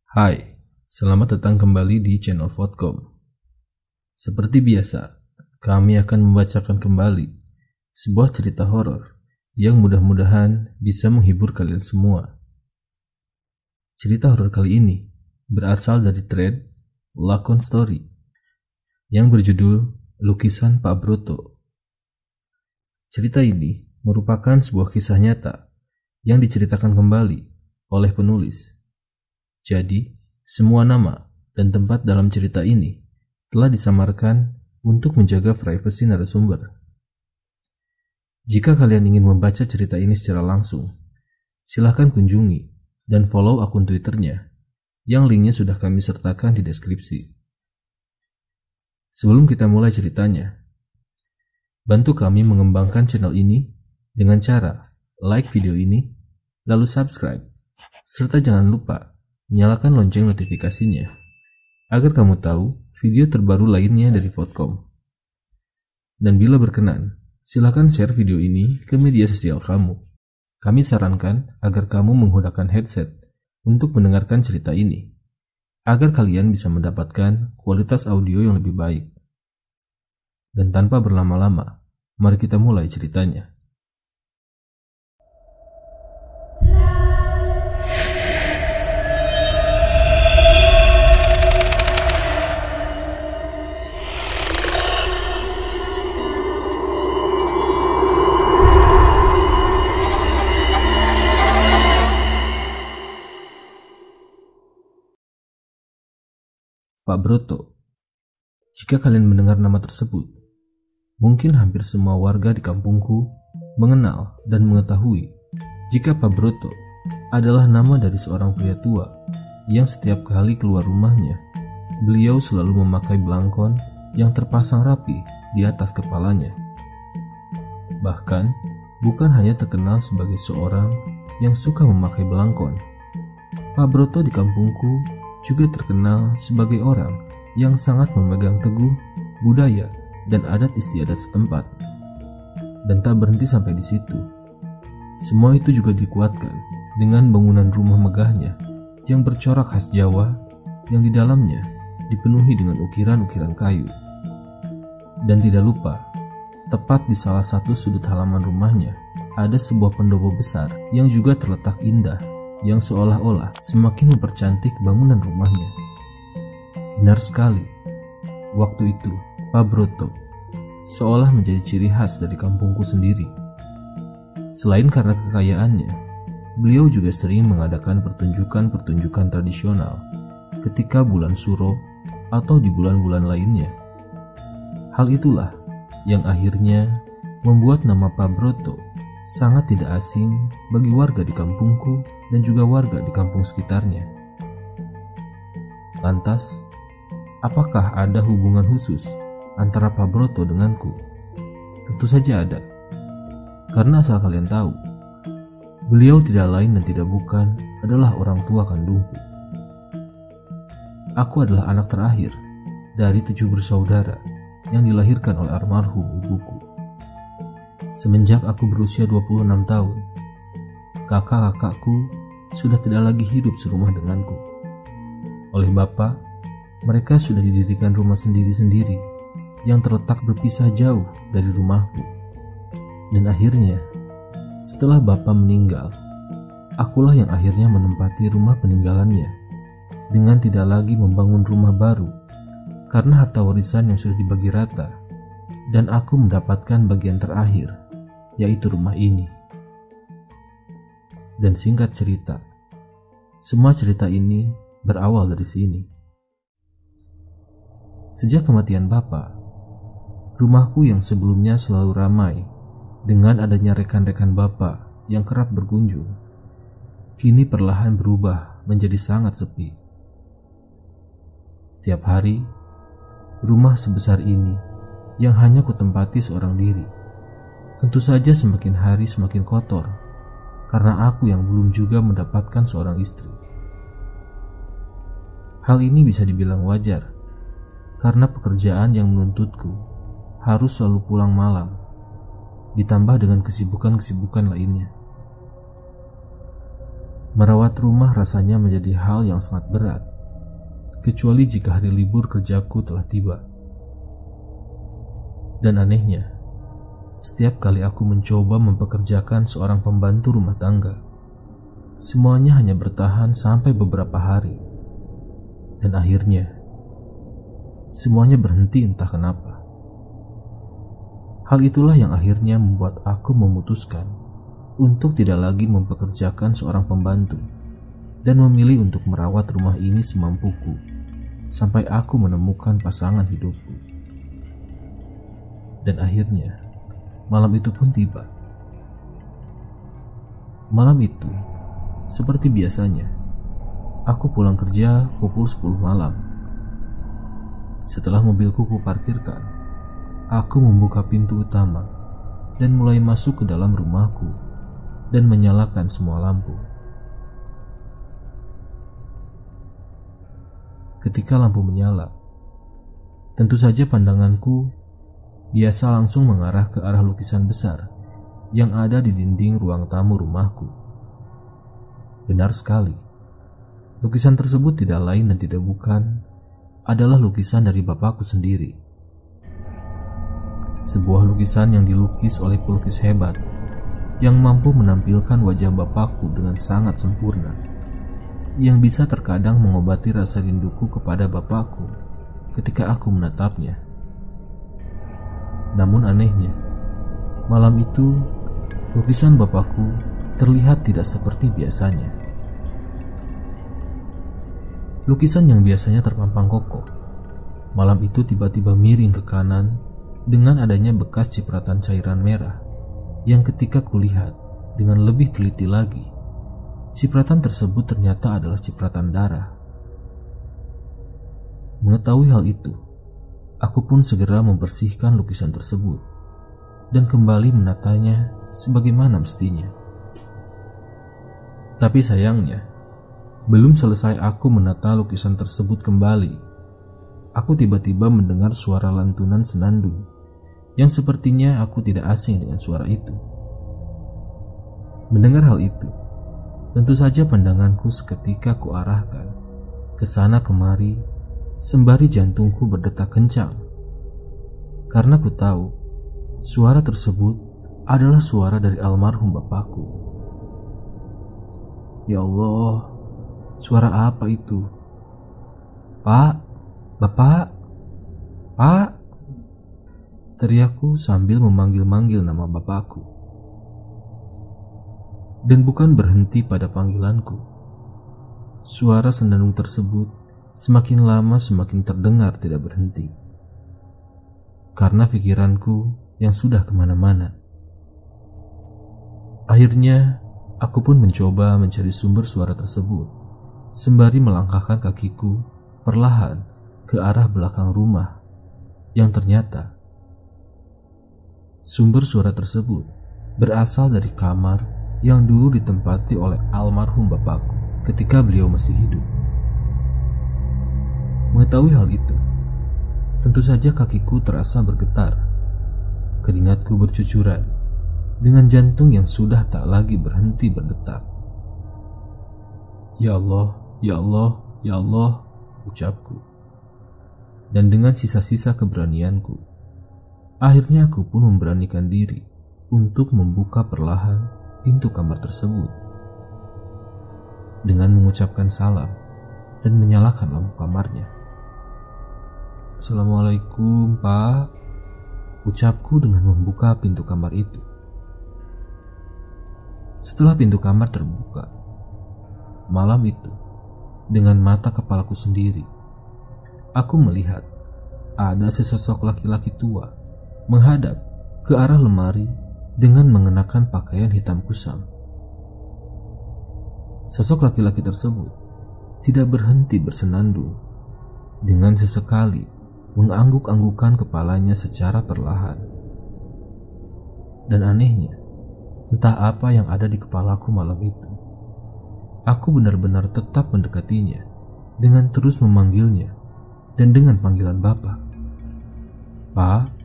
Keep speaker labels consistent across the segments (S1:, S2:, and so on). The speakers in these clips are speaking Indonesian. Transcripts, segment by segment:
S1: Hai, selamat datang kembali di channel Vodcom. Seperti biasa, kami akan membacakan kembali sebuah cerita horor yang mudah-mudahan bisa menghibur kalian semua. Cerita horor kali ini berasal dari thread Lakon Story yang berjudul Lukisan Pak Broto. Cerita ini merupakan sebuah kisah nyata yang diceritakan kembali oleh penulis. Jadi, semua nama dan tempat dalam cerita ini telah disamarkan untuk menjaga privasi narasumber. Jika kalian ingin membaca cerita ini secara langsung, silahkan kunjungi dan follow akun Twitternya, yang linknya sudah kami sertakan di deskripsi. Sebelum kita mulai ceritanya, bantu kami mengembangkan channel ini dengan cara like video ini, lalu subscribe, serta jangan lupa nyalakan lonceng notifikasinya agar kamu tahu video terbaru lainnya dari Vodcom. Dan bila berkenan, silakan share video ini ke media sosial kamu. Kami sarankan agar kamu menggunakan headset untuk mendengarkan cerita ini, agar kalian bisa mendapatkan kualitas audio yang lebih baik. Dan tanpa berlama-lama, mari kita mulai ceritanya. Pak Broto. Jika kalian mendengar nama tersebut, mungkin hampir semua warga di kampungku mengenal dan mengetahui jika Pak Broto adalah nama dari seorang pria tua yang setiap kali keluar rumahnya, beliau selalu memakai belangkon yang terpasang rapi di atas kepalanya. Bahkan, bukan hanya terkenal sebagai seorang yang suka memakai belangkon, Pak Broto di kampungku juga terkenal sebagai orang yang sangat memegang teguh budaya dan adat istiadat setempat. Dan tak berhenti sampai di situ. Semua itu juga dikuatkan dengan bangunan rumah megahnya yang bercorak khas Jawa, yang di dalamnya dipenuhi dengan ukiran-ukiran kayu. Dan tidak lupa, tepat di salah satu sudut halaman rumahnya ada sebuah pendopo besar yang juga terletak indah, yang seolah-olah semakin mempercantik bangunan rumahnya. Benar sekali, waktu itu Pak Broto seolah menjadi ciri khas dari kampungku sendiri. Selain karena kekayaannya, beliau juga sering mengadakan pertunjukan-pertunjukan tradisional ketika bulan Suro atau di bulan-bulan lainnya. Hal itulah yang akhirnya membuat nama Pak Broto sangat tidak asing bagi warga di kampungku dan juga warga di kampung sekitarnya. Lantas, apakah ada hubungan khusus antara Pak Broto denganku? Tentu saja ada. Karena asal kalian tahu, beliau tidak lain dan tidak bukan adalah orang tua kandungku. Aku adalah anak terakhir dari 7 bersaudara yang dilahirkan oleh almarhum ibuku. Semenjak aku berusia 26 tahun, kakak-kakakku sudah tidak lagi hidup serumah denganku. Oleh bapak, mereka sudah didirikan rumah sendiri-sendiri yang terletak berpisah jauh dari rumahku. Dan akhirnya, setelah bapak meninggal, akulah yang akhirnya menempati rumah peninggalannya dengan tidak lagi membangun rumah baru karena harta warisan yang sudah dibagi rata, dan aku mendapatkan bagian terakhir, yaitu rumah ini. Dan singkat cerita, semua cerita ini berawal dari sini. Sejak kematian bapak, rumahku yang sebelumnya selalu ramai dengan adanya rekan-rekan bapak yang kerap berkunjung, kini perlahan berubah menjadi sangat sepi. Setiap hari, rumah sebesar ini yang hanya kutempati seorang diri, tentu saja semakin hari semakin kotor, karena aku yang belum juga mendapatkan seorang istri. Hal ini bisa dibilang wajar, karena pekerjaan yang menuntutku harus selalu pulang malam, ditambah dengan kesibukan-kesibukan lainnya. Merawat rumah rasanya menjadi hal yang sangat berat, kecuali jika hari libur kerjaku telah tiba. Dan anehnya, setiap kali aku mencoba mempekerjakan seorang pembantu rumah tangga, semuanya hanya bertahan sampai beberapa hari. Dan akhirnya, semuanya berhenti entah kenapa. Hal itulah yang akhirnya membuat aku memutuskan untuk tidak lagi mempekerjakan seorang pembantu dan memilih untuk merawat rumah ini semampuku sampai aku menemukan pasangan hidupku. Dan akhirnya, malam itu pun tiba. Malam itu, seperti biasanya, aku pulang kerja pukul 10 malam. Setelah mobilku kuparkirkan, aku membuka pintu utama dan mulai masuk ke dalam rumahku dan menyalakan semua lampu. Ketika lampu menyala, tentu saja pandanganku biasa langsung mengarah ke arah lukisan besar yang ada di dinding ruang tamu rumahku. Benar sekali, lukisan tersebut tidak lain dan tidak bukan adalah lukisan dari bapakku sendiri. Sebuah lukisan yang dilukis oleh pelukis hebat yang mampu menampilkan wajah bapakku dengan sangat sempurna, yang bisa terkadang mengobati rasa rinduku kepada bapakku ketika aku menatapnya. Namun anehnya, malam itu lukisan bapakku terlihat tidak seperti biasanya. Lukisan yang biasanya terpampang kokoh, malam itu tiba-tiba miring ke kanan dengan adanya bekas cipratan cairan merah yang ketika kulihat dengan lebih teliti lagi, cipratan tersebut ternyata adalah cipratan darah. Mengetahui hal itu, aku pun segera membersihkan lukisan tersebut dan kembali menatanya sebagaimana mestinya. Tapi sayangnya, belum selesai aku menata lukisan tersebut kembali, aku tiba-tiba mendengar suara lantunan senandung yang sepertinya aku tidak asing dengan suara itu. Mendengar hal itu, tentu saja pandanganku seketika kuarahkan ke sana kemari sembari jantungku berdetak kencang. Karena ku tahu suara tersebut adalah suara dari almarhum bapakku. Ya Allah, suara apa itu? Pak, Bapak, Pak, teriakku sambil memanggil-manggil nama bapakku. Dan bukan berhenti pada panggilanku. Suara senandung tersebut semakin lama semakin terdengar tidak berhenti. Karena pikiranku yang sudah kemana-mana. Akhirnya, aku pun mencoba mencari sumber suara tersebut, sembari melangkahkan kakiku perlahan ke arah belakang rumah, yang ternyata sumber suara tersebut berasal dari kamar yang dulu ditempati oleh almarhum bapakku ketika beliau masih hidup. Mengetahui hal itu, tentu saja kakiku terasa bergetar, keringatku bercucuran, dengan jantung yang sudah tak lagi berhenti berdetak. Ya Allah, ya Allah, ya Allah, ucapku. Dan dengan sisa-sisa keberanianku, akhirnya aku pun memberanikan diri untuk membuka perlahan pintu kamar tersebut dengan mengucapkan salam dan menyalakan lampu kamarnya. Assalamualaikum, Pak, ucapku dengan membuka pintu kamar itu. Setelah pintu kamar terbuka, malam itu, dengan mata kepalaku sendiri, aku melihat ada sesosok laki-laki tua menghadap ke arah lemari dengan mengenakan pakaian hitam kusam. Sosok laki-laki tersebut tidak berhenti bersenandung, dengan sesekali mengangguk-anggukan kepalanya secara perlahan. Dan anehnya, entah apa yang ada di kepalaku malam itu, aku benar-benar tetap mendekatinya dengan terus memanggilnya dan dengan panggilan Bapak. Pak,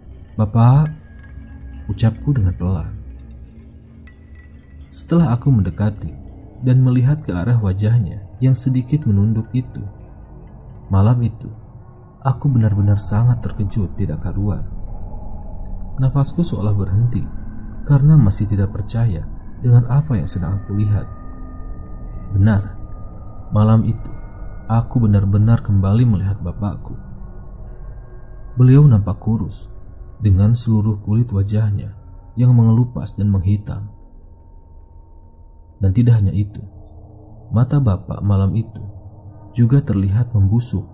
S1: Bapak, ucapku dengan pelan. Setelah aku mendekati dan melihat ke arah wajahnya yang sedikit menunduk itu. Malam itu, aku benar-benar sangat terkejut tidak karuan. Nafasku seolah berhenti karena masih tidak percaya dengan apa yang sedang aku lihat. Benar, malam itu aku benar-benar kembali melihat bapakku. Beliau nampak kurus dengan seluruh kulit wajahnya yang mengelupas dan menghitam. Dan tidak hanya itu, mata bapak malam itu juga terlihat membusuk,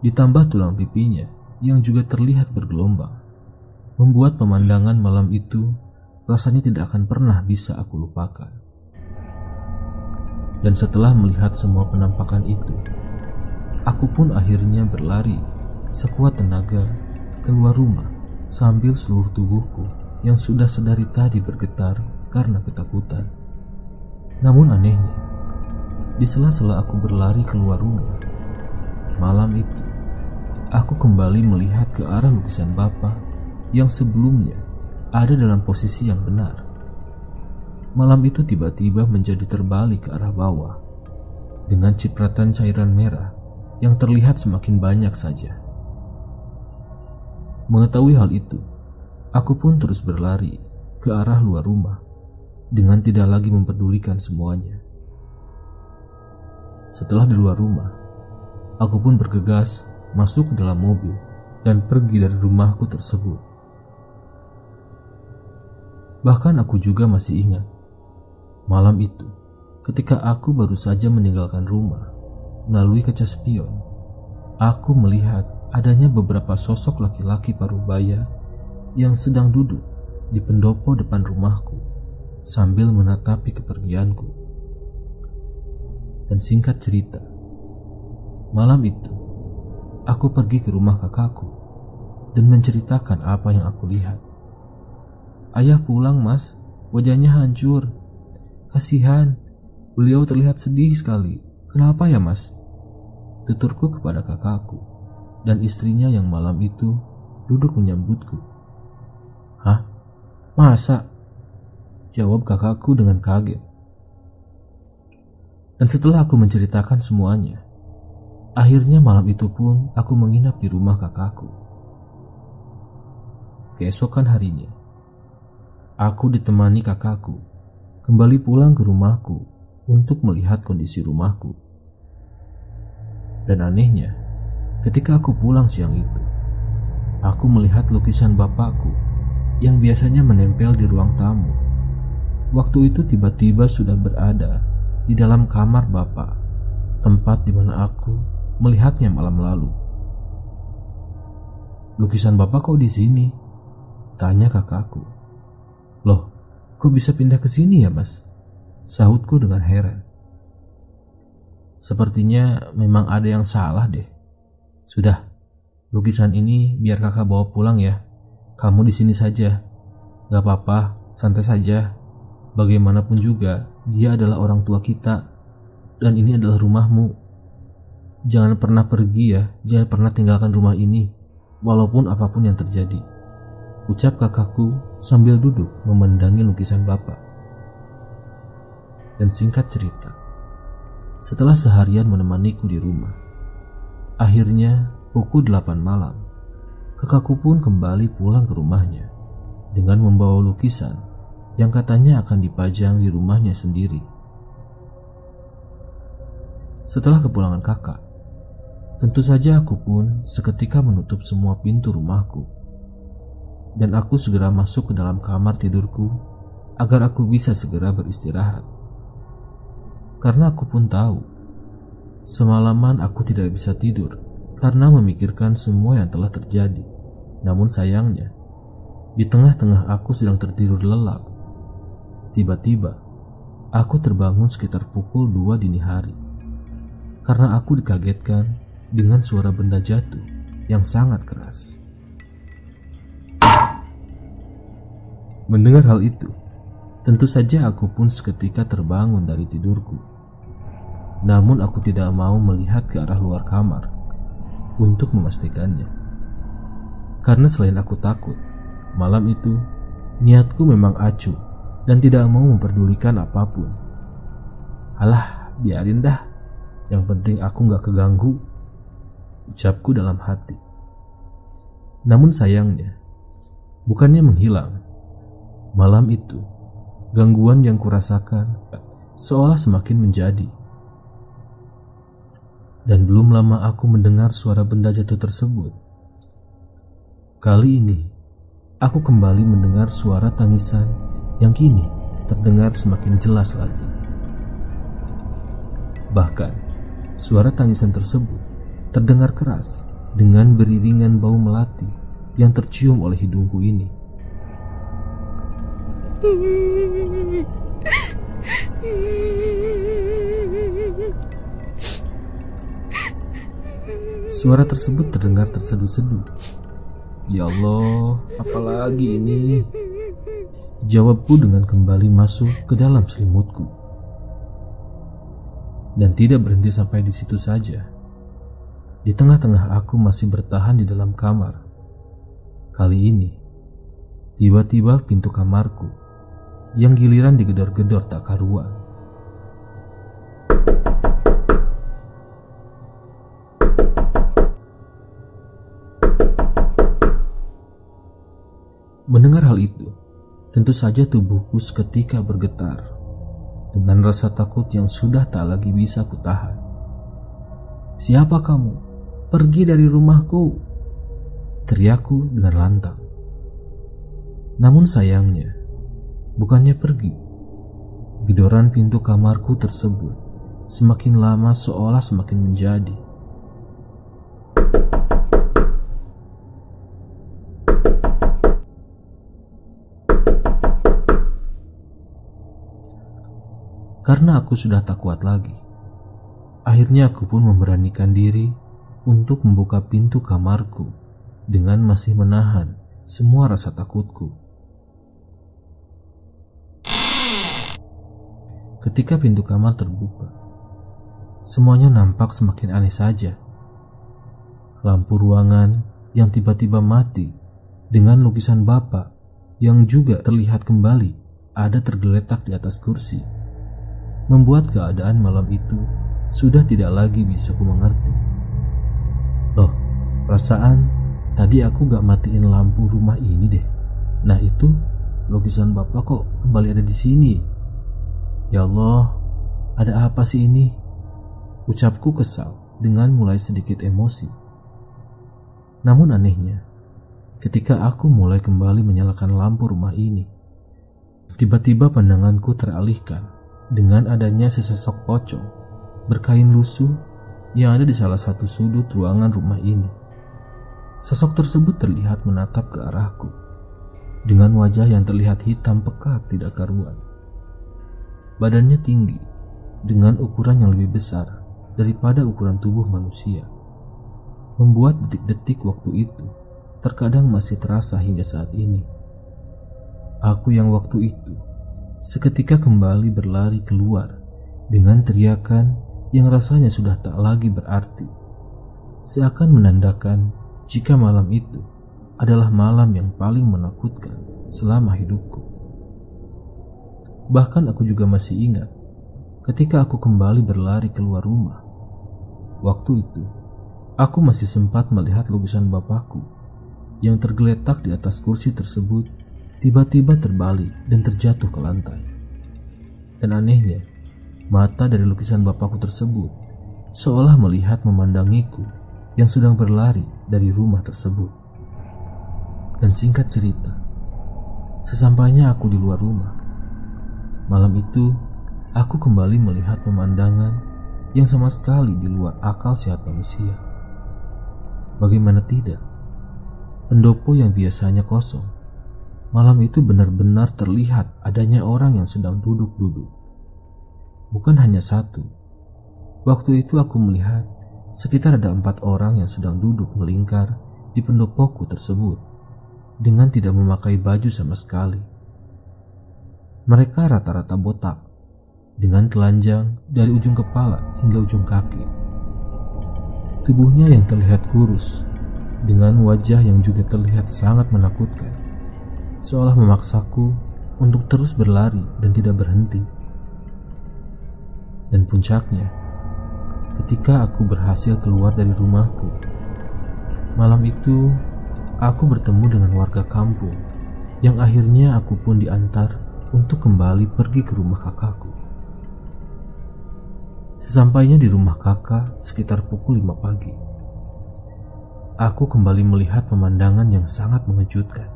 S1: ditambah tulang pipinya yang juga terlihat bergelombang, membuat pemandangan malam itu rasanya tidak akan pernah bisa aku lupakan. Dan setelah melihat semua penampakan itu, aku pun akhirnya berlari sekuat tenaga keluar rumah sambil seluruh tubuhku yang sudah sedari tadi bergetar karena ketakutan. Namun anehnya, di sela-sela aku berlari keluar rumah, malam itu aku kembali melihat ke arah lukisan Bapak yang sebelumnya ada dalam posisi yang benar. Malam itu tiba-tiba menjadi terbalik ke arah bawah dengan cipratan cairan merah yang terlihat semakin banyak saja. Mengetahui hal itu, aku pun terus berlari ke arah luar rumah dengan tidak lagi mempedulikan semuanya. Setelah di luar rumah, aku pun bergegas masuk ke dalam mobil dan pergi dari rumahku tersebut. Bahkan aku juga masih ingat malam itu ketika aku baru saja meninggalkan rumah. Melalui kaca spion, aku melihat adanya beberapa sosok laki-laki parubaya yang sedang duduk di pendopo depan rumahku sambil menatapi kepergianku. Dan singkat cerita, malam itu aku pergi ke rumah kakakku dan menceritakan apa yang aku lihat. "Ayah pulang, Mas, wajahnya hancur. Kasihan, beliau terlihat sedih sekali. Kenapa ya, Mas?" tuturku kepada kakakku dan istrinya yang malam itu duduk menyambutku. "Hah? Masa?" jawab kakakku dengan kaget. Dan setelah aku menceritakan semuanya, akhirnya malam itu pun aku menginap di rumah kakakku. Keesokan harinya, aku ditemani kakakku kembali pulang ke rumahku untuk melihat kondisi rumahku. Dan anehnya, ketika aku pulang siang itu, aku melihat lukisan bapakku yang biasanya menempel di ruang tamu. Waktu itu tiba-tiba sudah berada di dalam kamar bapak, tempat di mana aku melihatnya malam lalu. "Lukisan bapak kok di sini?" tanya kakakku. "Loh, kok bisa pindah ke sini ya, Mas?" sahutku dengan heran. "Sepertinya memang ada yang salah deh. Sudah, lukisan ini biar kakak bawa pulang ya. Kamu di sini saja. Gak apa-apa, santai saja. Bagaimanapun juga, dia adalah orang tua kita. Dan ini adalah rumahmu. Jangan pernah pergi ya, jangan pernah tinggalkan rumah ini, walaupun apapun yang terjadi," ucap kakakku sambil duduk memandangi lukisan bapak. Dan singkat cerita, setelah seharian menemaniku di rumah, akhirnya pukul 8 malam, kakakku pun kembali pulang ke rumahnya dengan membawa lukisan yang katanya akan dipajang di rumahnya sendiri. Setelah kepulangan kakak, tentu saja aku pun seketika menutup semua pintu rumahku, dan aku segera masuk ke dalam kamar tidurku agar aku bisa segera beristirahat. Karena aku pun tahu, semalaman aku tidak bisa tidur karena memikirkan semua yang telah terjadi. Namun sayangnya, di tengah-tengah aku sedang tertidur lelap, tiba-tiba aku terbangun sekitar pukul 2 dini hari karena aku dikagetkan dengan suara benda jatuh yang sangat keras. Mendengar hal itu, tentu saja aku pun seketika terbangun dari tidurku. Namun aku tidak mau melihat ke arah luar kamar untuk memastikannya. Karena selain aku takut, malam itu niatku memang acuh dan tidak mau memperdulikan apapun. Alah, biarin dah. Yang penting aku gak keganggu, ucapku dalam hati. Namun sayangnya, bukannya menghilang. Malam itu, gangguan yang kurasakan seolah semakin menjadi. Dan belum lama aku mendengar suara benda jatuh tersebut. Kali ini, aku kembali mendengar suara tangisan yang kini terdengar semakin jelas lagi. Bahkan, suara tangisan tersebut terdengar keras dengan beriringan bau melati yang tercium oleh hidungku ini. Suara tersebut terdengar terseduh-seduh. Ya Allah, apalagi ini? Jawabku dengan kembali masuk ke dalam selimutku. Dan tidak berhenti sampai di situ saja. Di tengah-tengah aku masih bertahan di dalam kamar. Kali ini, tiba-tiba pintu kamarku yang giliran digedor-gedor tak karuan. Mendengar hal itu, tentu saja tubuhku seketika bergetar dengan rasa takut yang sudah tak lagi bisa kutahan. "Siapa kamu? Pergi dari rumahku!" teriakku dengan lantang. Namun sayangnya, bukannya pergi. Gedoran pintu kamarku tersebut semakin lama seolah semakin menjadi. Karena aku sudah tak kuat lagi, akhirnya aku pun memberanikan diri untuk membuka pintu kamarku dengan masih menahan semua rasa takutku. Ketika pintu kamar terbuka, semuanya nampak semakin aneh saja. Lampu ruangan yang tiba-tiba mati dengan lukisan Bapak yang juga terlihat kembali ada tergeletak di atas kursi, membuat keadaan malam itu sudah tidak lagi bisa ku mengerti. Loh, perasaan tadi aku gak matiin lampu rumah ini deh. Nah itu, lukisan Bapak kok kembali ada di sini? Ya Allah, ada apa sih ini? Ucapku kesal dengan mulai sedikit emosi. Namun anehnya, ketika aku mulai kembali menyalakan lampu rumah ini, tiba-tiba pandanganku teralihkan dengan adanya sesosok pocong berkain lusuh yang ada di salah satu sudut ruangan rumah ini. Sosok tersebut terlihat menatap ke arahku dengan wajah yang terlihat hitam pekat tidak karuan. Badannya tinggi dengan ukuran yang lebih besar daripada ukuran tubuh manusia, membuat detik-detik waktu itu terkadang masih terasa hingga saat ini. Aku yang waktu itu seketika kembali berlari keluar dengan teriakan yang rasanya sudah tak lagi berarti, seakan menandakan jika malam itu adalah malam yang paling menakutkan selama hidupku. Bahkan aku juga masih ingat ketika aku kembali berlari keluar rumah. Waktu itu, aku masih sempat melihat lukisan Bapakku yang tergeletak di atas kursi tersebut tiba-tiba terbalik dan terjatuh ke lantai. Dan anehnya, mata dari lukisan Bapakku tersebut seolah melihat memandangiku yang sedang berlari dari rumah tersebut. Dan singkat cerita, sesampainya aku di luar rumah, malam itu aku kembali melihat pemandangan yang sama sekali di luar akal sehat manusia. Bagaimana tidak, pendopo yang biasanya kosong, malam itu benar-benar terlihat adanya orang yang sedang duduk-duduk. Bukan hanya satu. Waktu itu aku melihat sekitar ada 4 orang yang sedang duduk melingkar di pendopoku tersebut dengan tidak memakai baju sama sekali. Mereka rata-rata botak dengan telanjang dari ujung kepala hingga ujung kaki. Tubuhnya yang terlihat kurus dengan wajah yang juga terlihat sangat menakutkan, seolah memaksaku untuk terus berlari dan tidak berhenti. Dan puncaknya, ketika aku berhasil keluar dari rumahku, malam itu aku bertemu dengan warga kampung yang akhirnya aku pun diantar untuk kembali pergi ke rumah kakakku. Sesampainya di rumah kakak sekitar pukul 5 pagi, aku kembali melihat pemandangan yang sangat mengejutkan.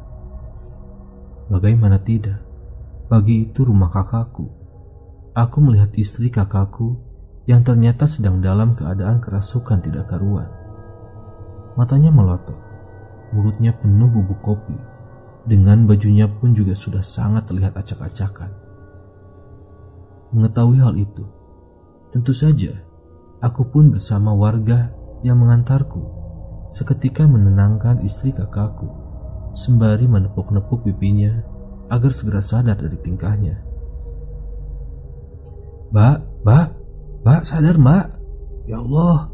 S1: Bagaimana tidak, pagi itu rumah kakakku, aku melihat istri kakakku yang ternyata sedang dalam keadaan kerasukan tidak karuan. Matanya melotot, mulutnya penuh bubuk kopi, dengan bajunya pun juga sudah sangat terlihat acak-acakan. Mengetahui hal itu, tentu saja aku pun bersama warga yang mengantarku seketika menenangkan istri kakakku sembari menepuk-nepuk pipinya agar segera sadar dari tingkahnya. Mbak, sadar mbak. Ya Allah,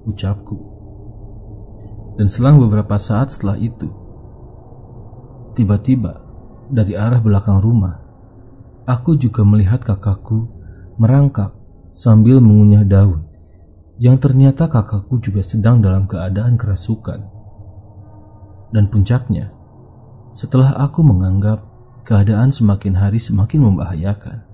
S1: ucapku. Dan selang beberapa saat setelah itu, tiba-tiba dari arah belakang rumah, aku juga melihat kakakku merangkak sambil mengunyah daun, yang ternyata kakakku juga sedang dalam keadaan kerasukan. Dan puncaknya, setelah aku menganggap keadaan semakin hari semakin membahayakan,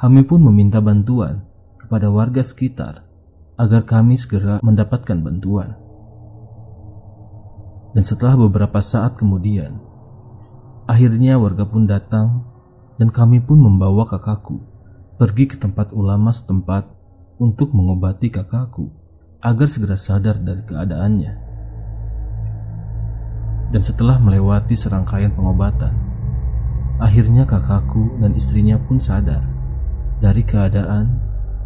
S1: kami pun meminta bantuan kepada warga sekitar agar kami segera mendapatkan bantuan. Dan setelah beberapa saat kemudian, akhirnya warga pun datang dan kami pun membawa kakakku pergi ke tempat ulama setempat untuk mengobati kakakku agar segera sadar dari keadaannya. Dan setelah melewati serangkaian pengobatan, akhirnya kakakku dan istrinya pun sadar dari keadaan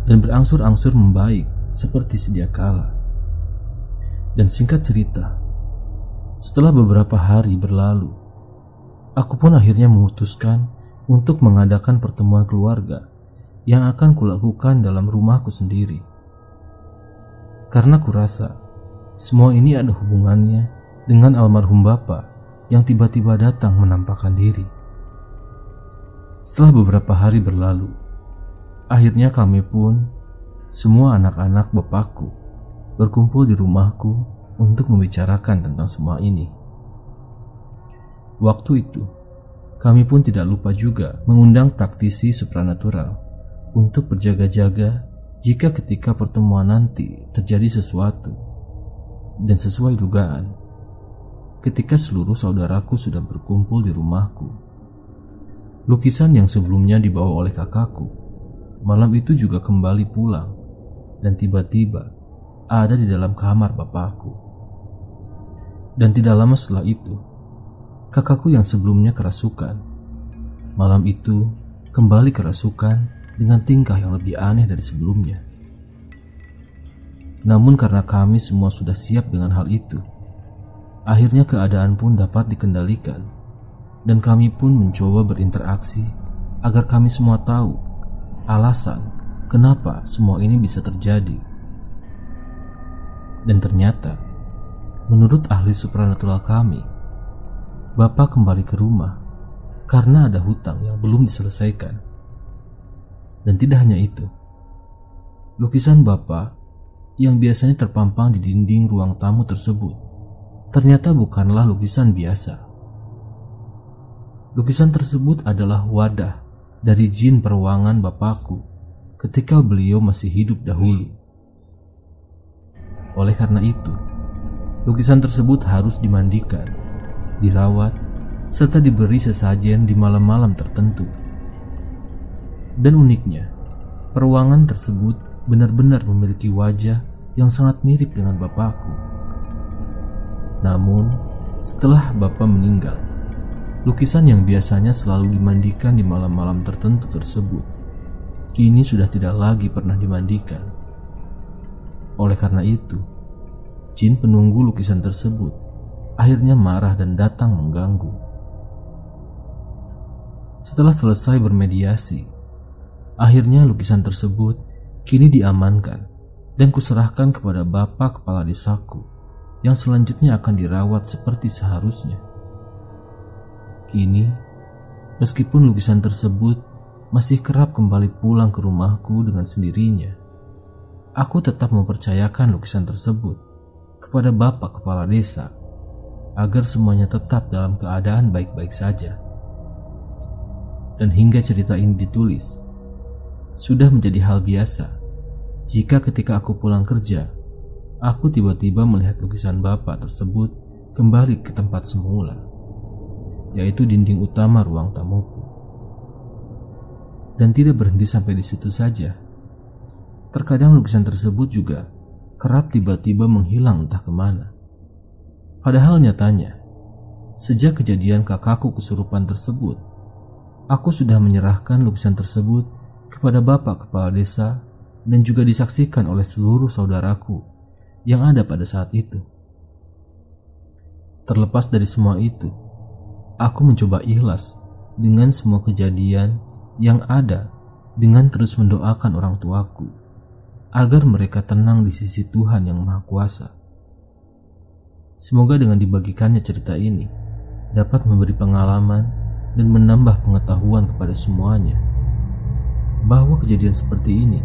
S1: dan berangsur-angsur membaik seperti sedia kala. Dan singkat cerita, setelah beberapa hari berlalu, aku pun akhirnya memutuskan untuk mengadakan pertemuan keluarga yang akan kulakukan dalam rumahku sendiri. Karena kurasa semua ini ada hubungannya dengan almarhum bapak yang tiba-tiba datang menampakkan diri. Setelah beberapa hari berlalu, akhirnya kami pun, semua anak-anak bapakku, berkumpul di rumahku untuk membicarakan tentang semua ini. Waktu itu, kami pun tidak lupa juga mengundang praktisi supranatural untuk berjaga-jaga jika ketika pertemuan nanti terjadi sesuatu. Dan sesuai dugaan, ketika seluruh saudaraku sudah berkumpul di rumahku, lukisan yang sebelumnya dibawa oleh kakakku malam itu juga kembali pulang dan tiba-tiba ada di dalam kamar bapakku. Dan tidak lama setelah itu, kakakku yang sebelumnya kerasukan, malam itu kembali kerasukan dengan tingkah yang lebih aneh dari sebelumnya. Namun karena kami semua sudah siap dengan hal itu, akhirnya keadaan pun dapat dikendalikan, dan kami pun mencoba berinteraksi agar kami semua tahu alasan kenapa semua ini bisa terjadi. Dan ternyata, menurut ahli supranatural kami, bapak kembali ke rumah karena ada hutang yang belum diselesaikan. Dan tidak hanya itu, lukisan bapak yang biasanya terpampang di dinding ruang tamu tersebut ternyata bukanlah lukisan biasa. Lukisan tersebut adalah wadah dari jin peruangan bapakku ketika beliau masih hidup dahulu. Oleh karena itu, lukisan tersebut harus dimandikan, dirawat, serta diberi sesajen di malam-malam tertentu. Dan uniknya, peruangan tersebut benar-benar memiliki wajah yang sangat mirip dengan bapakku. Namun, setelah bapak meninggal, lukisan yang biasanya selalu dimandikan di malam-malam tertentu tersebut kini sudah tidak lagi pernah dimandikan. Oleh karena itu, jin penunggu lukisan tersebut akhirnya marah dan datang mengganggu. Setelah selesai bermediasi, akhirnya lukisan tersebut kini diamankan dan kuserahkan kepada bapak kepala desaku yang selanjutnya akan dirawat seperti seharusnya. Kini, meskipun lukisan tersebut masih kerap kembali pulang ke rumahku dengan sendirinya. Aku tetap mempercayakan lukisan tersebut kepada Bapak Kepala Desa agar semuanya tetap dalam keadaan baik-baik saja. Dan hingga cerita ini ditulis, sudah menjadi hal biasa jika ketika aku pulang kerja, aku tiba-tiba melihat lukisan Bapak tersebut kembali ke tempat semula, yaitu dinding utama ruang tamuku. Dan tidak berhenti sampai di situ saja. Terkadang lukisan tersebut juga kerap tiba-tiba menghilang entah kemana. Padahal nyatanya, sejak kejadian kakakku kesurupan tersebut, aku sudah menyerahkan lukisan tersebut kepada Bapak Kepala Desa dan juga disaksikan oleh seluruh saudaraku yang ada pada saat itu. Terlepas dari semua itu, aku mencoba ikhlas dengan semua kejadian yang ada dengan terus mendoakan orang tuaku agar mereka tenang di sisi Tuhan Yang Maha Kuasa. Semoga dengan dibagikannya cerita ini dapat memberi pengalaman dan menambah pengetahuan kepada semuanya bahwa kejadian seperti ini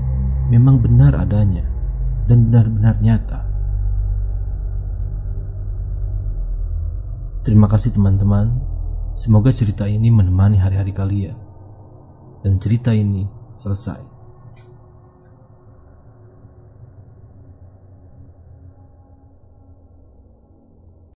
S1: memang benar adanya dan benar-benar nyata. Terima kasih teman-teman. Semoga cerita ini menemani hari-hari kalian dan cerita ini selesai.